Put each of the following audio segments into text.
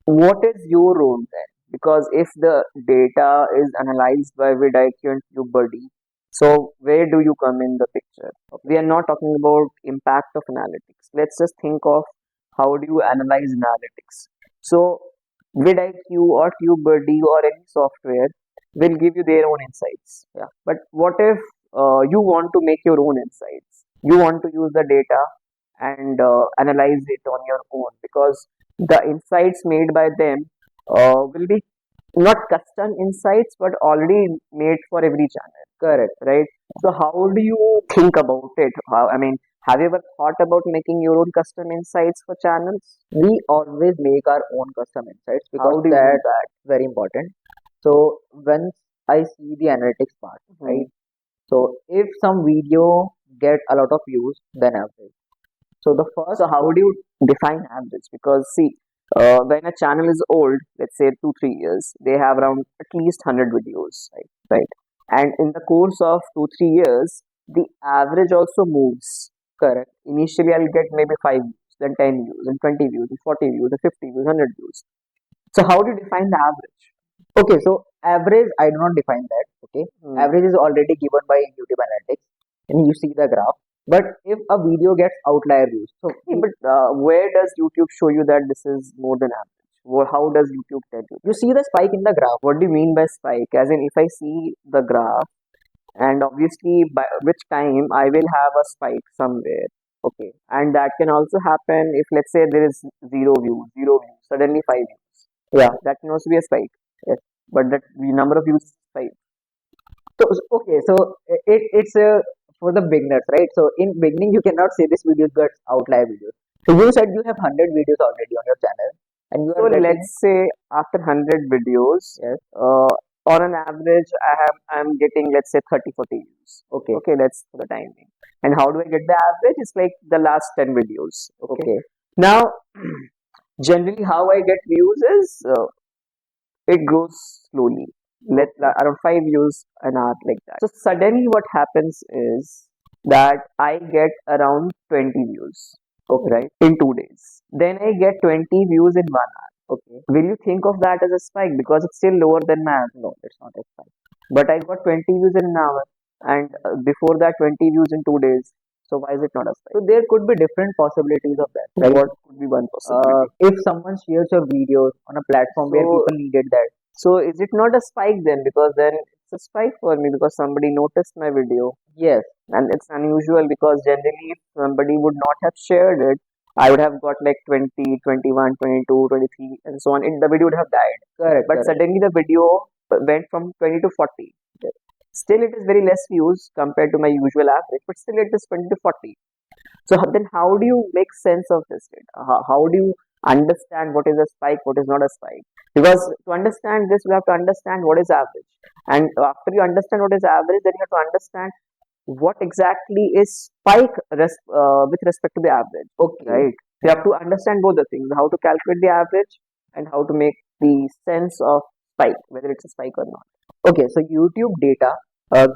what is your role then? Because if the data is analyzed by vidIQ and TubeBuddy, so where do you come in the picture? We are not talking about impact of analytics. Let's just think of how do you analyze analytics. So vidIQ or TubeBuddy or any software will give you their own insights. Yeah. But what if you want to make your own insights? You want to use the data and analyze it on your own, because the insights made by them will be not custom insights but already made for every channel. Correct, right? So how do you think about it? I mean, have you ever thought about making your own custom insights for channels? We always make our own custom insights How because do you do that's that? very important. So once I see the analytics part, right? So if some video get a lot of views, then average. So the first, So how do you define average? Because see, when a channel is old, let's say 2 3 years, they have around at least 100 videos, right? Right. And in the course of 2 3 years, the average also moves. Correct. Initially, I'll get maybe 5 views, then 10 views, then 20 views, then 40 views, then 50 views, 100 views. So how do you define the average? okay, so average I do not define that. Okay, average is already given by YouTube Analytics, and you see the graph. But if a video gets outlier views, so Yeah, but where does YouTube show you that this is more than average? How does YouTube tell you? you see the spike in the graph. What do you mean by spike? As in, if I see the graph, and obviously by which time I will have a spike somewhere. Okay, and that can also happen if, let's say, there is zero views, suddenly 5 views. Yeah. That can also be a spike. Yes, but that the number of views is spike. Okay, so it's for the beginners, right? So in beginning, you cannot say this video got outlier videos. So you said you have 100 videos already on your channel, and you So are getting let's say after 100 videos, yes. on an average, I'm getting, let's say, 30 40 views. Okay. Okay, that's for the time being. And how do I get the average? It's like the last 10 videos. Okay. Okay. Now, generally, how I get views is it grows slowly. Around 5 views an hour, like that. So suddenly, what happens is that I get around 20 views. Okay, right, in 2 days. Then I get 20 views in 1 hour. Okay. Will you think of that as a spike? Because it's still lower than my average. No, it's not a spike. But I got 20 views in an hour, and before that, 20 views in 2 days. So why is it not a spike? So there could be different possibilities of that, right? What could be one possibility? If someone shares your videos on a platform where So, people needed that, so is it not a spike then? Because then it's a spike for me because somebody noticed my video. yes, And it's unusual because generally if somebody would not have shared it, I would have got like 20, 21, 22, 23, and so on. The video would have died. correct, But correct. suddenly the video went from 20 to 40. Still, it is very less views compared to my usual average, but still it is 20 to 40. So then how do you make sense of this data? How do you understand what is a spike, what is not a spike? Because to understand this, you have to understand what is average. And after you understand what is average, then you have to understand what exactly is spike with respect to the average. Okay. Right? You have to understand both the things, how to calculate the average and how to make the sense of spike, whether it's a spike or not. Okay, so YouTube data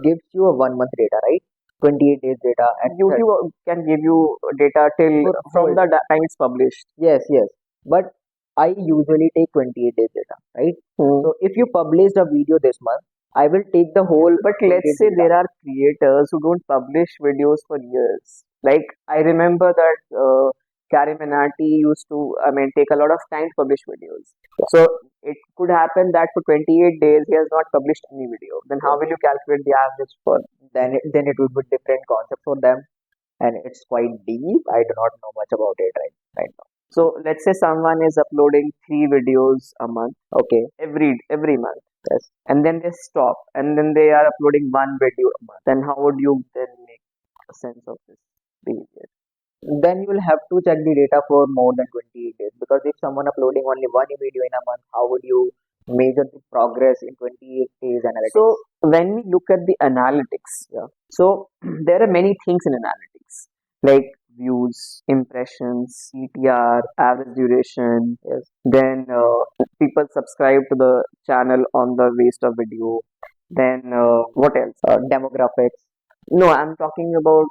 gives you a 1 month data, right? 28 days data, and YouTube can give you data till For from whole- the time it's published. yes, yes. But I usually take 28 days data, right? So if you published a video this month, I will take the whole. But 28 let's say data. there are creators who don't publish videos for years. Like I remember that Karimanati used to, I mean, take a lot of time to publish videos. So it could happen that for 28 days he has not published any video. Then how will you calculate the average for? Then it would be different concept for them, and it's quite deep. I do not know much about it right now. So let's say someone is uploading 3 videos a month. Okay. Every month. Yes. And then they stop, and then they are uploading 1 video a month. Then how would you then make a sense of this behavior? Then you will have to check the data for more than 28 days, because if someone uploading only one video in a month, how would you measure the progress in 28 days analytics? So when we look at the analytics, so there are many things in analytics like views, impressions, CTR, average duration. Yes. Then people subscribe to the channel on the waste of video. Then what else? Demographics. No, I'm talking about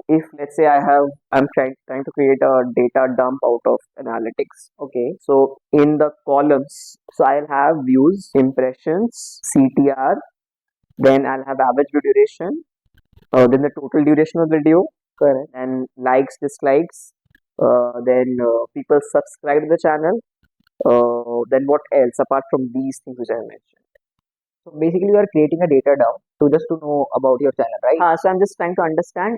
if let's say I'm trying to create a data dump out of analytics. Okay. So in the columns, so I'll have views, impressions, CTR, then I'll have average view duration, then the total duration of video, Correct. and likes, dislikes, then people subscribe to the channel, then what else apart from these things which I mentioned? So basically, you are creating a data dump to just to know about your channel, right? So I'm just trying to understand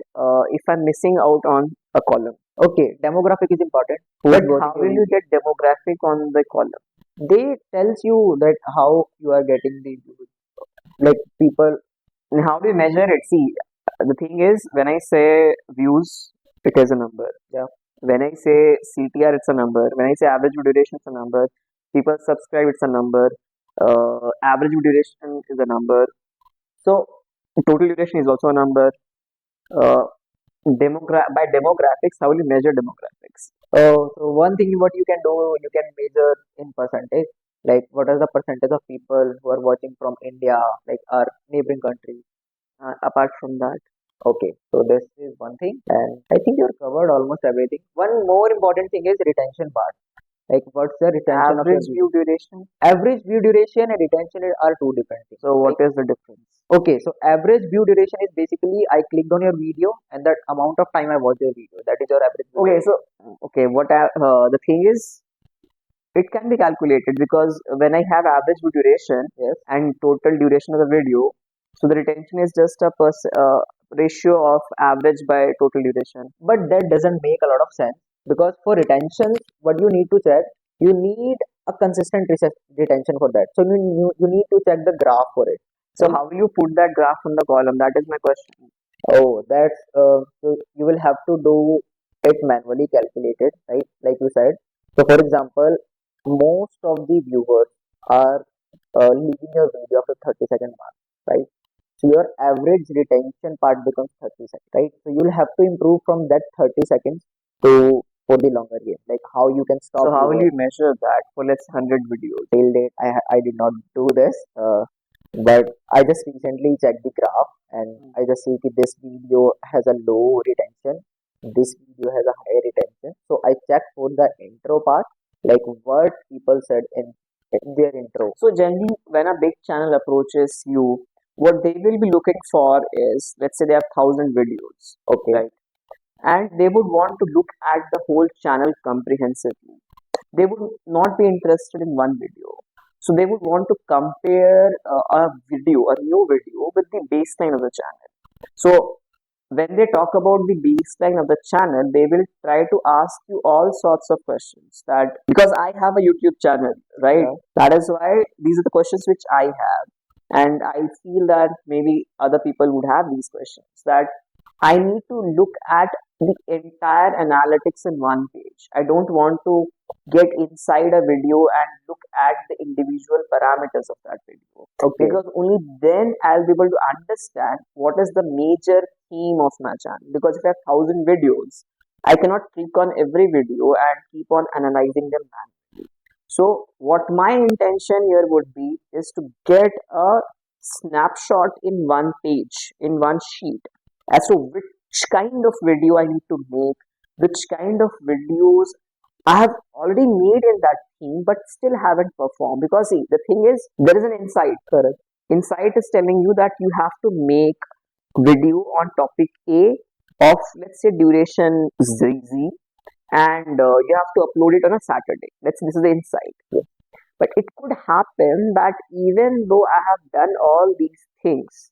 if I'm missing out on a column. Okay, demographic is important. Who But is watching how your will you video? get demographic on the column? They tells you that how you are getting the views. Like people, And how do you measure it? See, the thing is, when I say views, it is a number. yeah. When I say CTR, it's a number. When I say average view duration, it's a number. People subscribe, it's a number. Average view duration is a number. So total duration is also a number. Uh, by demographics, how will you measure demographics? So one thing what you can do, you can measure in percentage. Like what is the percentage of people who are watching from India, like our neighboring country. Apart from that, Okay, so this is one thing, and I think you've covered almost everything. One more important thing is retention part. Like what's the retention of your average video? view duration. Average view duration and retention are two different things, So what right? is the difference? Okay, so average view duration is basically I clicked on your video and that amount of time I watched your video. That is your average view Okay, duration. so the thing is, it can be calculated because when I have average view duration Yes. and total duration of the video, so the retention is just a ratio of average by total duration. But that doesn't make a lot of sense because for retention, what you need to check, you need a consistent retention for that. So you need to check the graph for it. So Right? how will you put that graph on the column? That is my question. Oh, that's so you will have to do it manually calculated, right? Like you said. So, for example, most of the viewers are leaving your video after 30-second mark, right? So your average retention part becomes 30 seconds, right? So you'll have to improve from that 30 seconds to for the longer game, like how you can stop So how will viewers you measure that for let's 100 videos? till date. I did not do this, but I just recently checked the graph and I just see that this video has a low retention, this video has a high retention. So I checked for the intro part, like what people said in their intro. So generally, when a big channel approaches you, what they will be looking for is, let's say they have 1,000 videos, Okay, right? And they would want to look at the whole channel comprehensively. They would not be interested in one video. So they would want to compare a new video with the baseline of the channel. So when they talk about the baseline of the channel, they will try to ask you all sorts of questions. That because I have a YouTube channel, right? yeah, That is why these are the questions which I have, and I feel that maybe other people would have these questions. That I need to look at the entire analytics in one page. I don't want to get inside a video and look at the individual parameters of that video, okay, because only then I'll be able to understand what is the major theme of my channel. Because if I have 1,000 videos, I cannot click on every video and keep on analyzing them manually. So, what my intention here would be is to get a snapshot in one page, in one sheet, as to which kind of video I need to make, which kind of videos I have already made in that theme but still haven't performed. Because see, the thing is, there is an insight. correct. Insight is telling you that you have to make video on topic A of let's say duration Z, and you have to upload it on a Saturday. This is the insight. But it could happen that even though I have done all these things,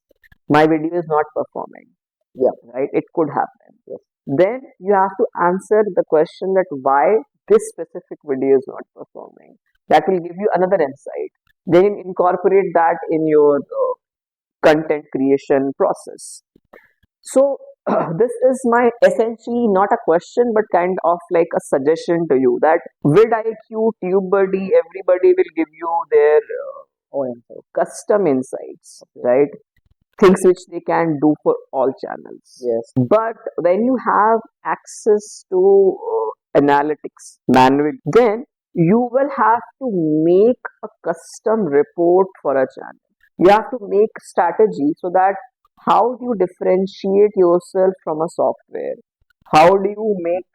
my video is not performing. Yeah, Right? It could happen. yes, Then you have to answer the question that why this specific video is not performing. That will give you another insight. Then incorporate that in your content creation process. So this is my essentially not a question but kind of like a suggestion to you that vidIQ, TubeBuddy, everybody will give you their oh, insight. custom insights, Okay, right? Things which they can do for all channels. yes, But when you have access to analytics manually, then you will have to make a custom report for a channel. You have to make strategy so that how do you differentiate yourself from a software? How do you make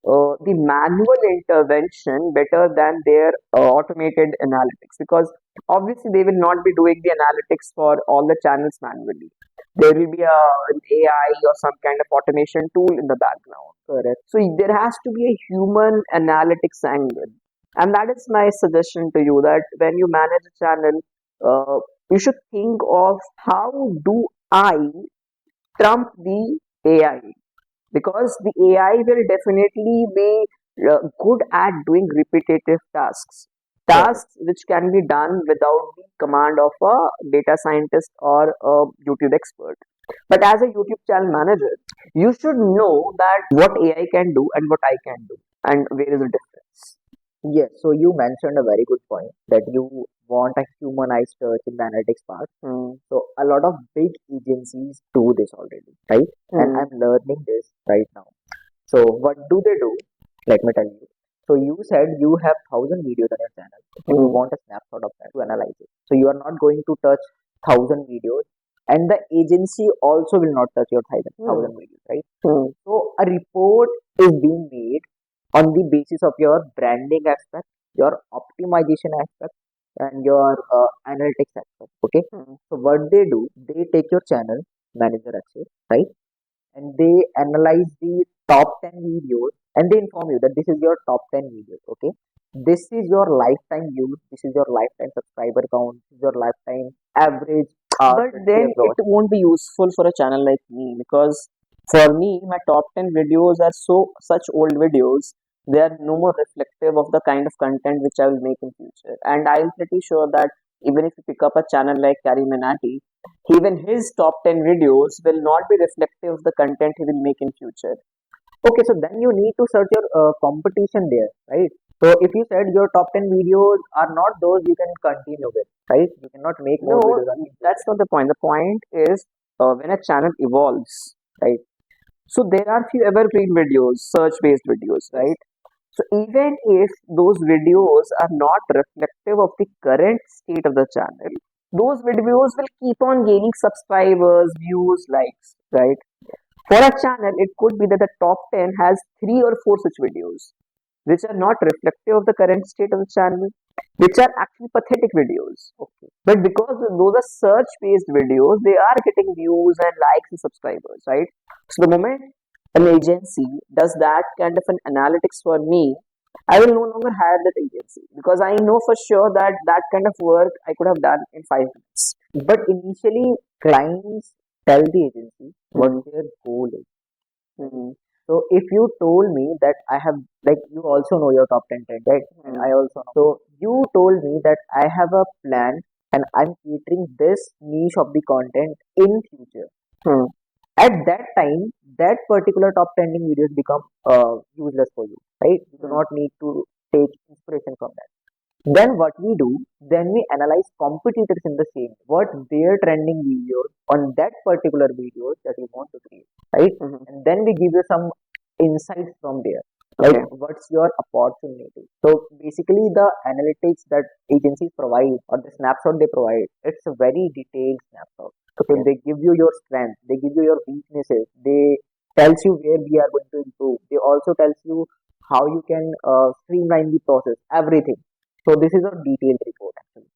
the manual intervention better than their automated analytics? Because obviously they will not be doing the analytics for all the channels manually. There will be an AI or some kind of automation tool in the background. Correct. So there has to be a human analytics angle. And that is my suggestion to you, that when you manage a channel, you should think of how do I trump the AI, because the AI will definitely be good at doing repetitive tasks, Correct. tasks which can be done without the command of a data scientist or a YouTube expert. But as a YouTube channel manager, you should know that what AI can do and what I can do, and where is the difference. Yes, so you mentioned a very good point that you want a humanized touch in the analytics part. Hmm. So a lot of big agencies do this already, right? And Hmm. I'm learning this right now. So what do they do? Let me tell you. So you said you have 1,000 videos on your channel and you Hmm. want a snapshot of that to analyze it. So you are not going to touch 1,000 videos, and the agency also will not touch your Hmm. thousand videos, right? Hmm. So a report is being made on the basis of your branding aspect, your optimization aspect, and your analytics aspect. Okay. Hmm. So what they do, they take your channel manager access, right? And they analyze the top 10 videos and they inform you that this is your top 10 videos. Okay. This is your lifetime views. This is your lifetime subscriber count. This is your lifetime average hours But that they then have it watched. won't be useful for a channel like me, because for me, my top 10 videos are such old videos. They are no more reflective of the kind of content which I will make in future. And I'm pretty sure that even if you pick up a channel like Carrie Minati, even his top 10 videos will not be reflective of the content he will make in future. Okay, so then you need to search your competition there, right? So if you said your top 10 videos are not those you can continue with, right? You cannot make more No, videos in that's future. not the point. The point is when a channel evolves, right? So there are few evergreen videos, search-based videos, Yes. right? So even if those videos are not reflective of the current state of the channel, those videos will keep on gaining subscribers, views, likes, right? For a channel, it could be that the top 10 has three or four such videos, which are not reflective of the current state of the channel, which are actually pathetic videos. Okay. But because those are search-based videos, they are getting views and likes and subscribers, right? So the moment an agency does that kind of an analytics for me, I will no longer hire that agency, because I know for sure that that kind of work I could have done in 5 minutes. But initially, clients tell the agency what Hmm. their goal is, right? Hmm. So if you told me that I have, like, you also know your top 10 trend, right? And Hmm. I also know. So you told me that I have a plan and I'm catering this niche of the content in future. Hmm. At that time, that particular top trending videos become useless for you, right? You do Hmm. not need to take inspiration from that. Then what we do, then we analyze competitors in the same, what their trending videos on that particular videos that you want to create, right? Hmm. And then we give you some insights from there, like Okay. what's your opportunity. So basically the analytics that agencies provide or the snapshot they provide, it's a very detailed snapshot. So Okay. they give you your strength, they give you your weaknesses, they tells you where we are going to improve, they also tells you how you can streamline the process, everything. So this is a detailed report actually.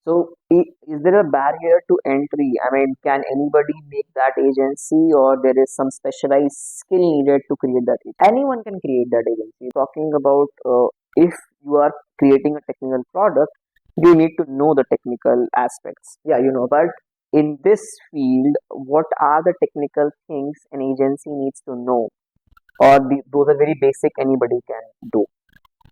So, is there a barrier to entry? I mean, can anybody make that agency, or there is some specialized skill needed to create that agency? Anyone can create that agency. Talking about if you are creating a technical product, you need to know the technical aspects. Yeah, you know. But in this field, what are the technical things an agency needs to know, or those are very basic, anybody can do?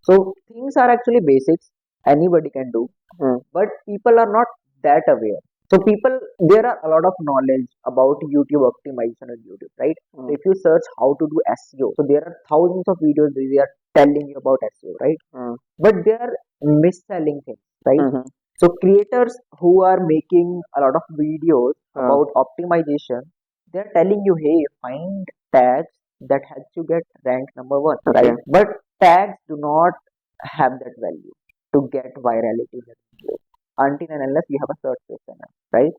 So things are actually basics. Anybody can do, Hmm. but people are not that aware. So people, there are a lot of knowledge about YouTube optimization on YouTube, right? Hmm. So if you search how to do SEO, so there are thousands of videos where they are telling you about SEO, right? Hmm. But they are misselling things, right? Hmm. So creators who are making a lot of videos Uh, about optimization, they're telling you, hey, find tags that helps you get rank number one, okay. right? But tags do not have that value to get virality in a video until and unless you have a search based channel, right?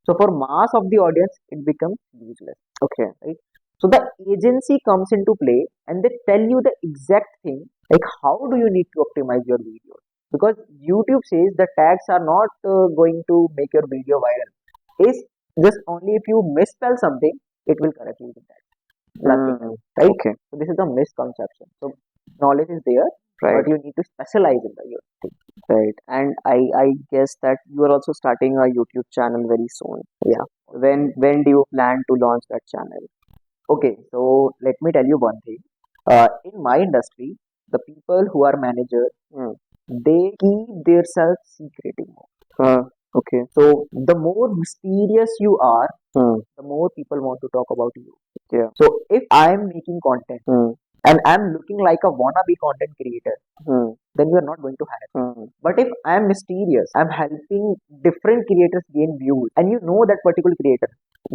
So for mass of the audience, it becomes useless, Okay. right? So the agency comes into play and they tell you the exact thing, like how do you need to optimize your video? Because YouTube says the tags are not going to make your video viral. Is just only if you misspell something, it will correct you with that. Nothing else, Mm, right? okay. So this is a misconception. So knowledge is there, Right. but you need to specialize in the your thing. Right. And I guess that you are also starting a YouTube channel very soon. Yeah. When do you plan to launch that channel? Okay, so let me tell you one thing. In my industry, the people who are managers, Mm. they keep themselves secretive more. Okay. So the more mysterious you are, Mm. the more people want to talk about you. Yeah. So if I am making content Mm. and I'm looking like a wannabe content creator, Mm. then you are not going to hire. Mm. But if I am mysterious, I'm helping different creators gain views, and you know that particular creator,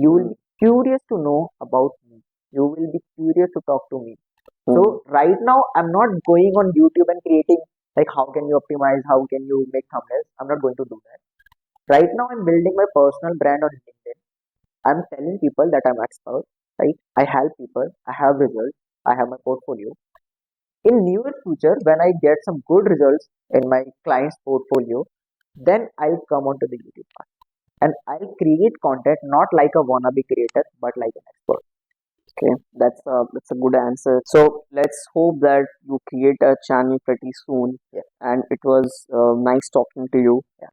you will Mm. be curious to know about me. You will be curious to talk to me. Mm. So right now, I'm not going on YouTube and creating like how can you optimize, how can you make thumbnails. I'm not going to do that. Right now, I'm building my personal brand on LinkedIn. I'm telling people that I'm expert, right? I help people. I have results. I have my portfolio. In near future, when I get some good results in my client's portfolio, then I'll come onto the YouTube part and I'll create content not like a wannabe creator, but like an expert. Okay. That's a good answer. So let's hope that you create a channel pretty soon. Yeah. And it was nice talking to you. Yeah.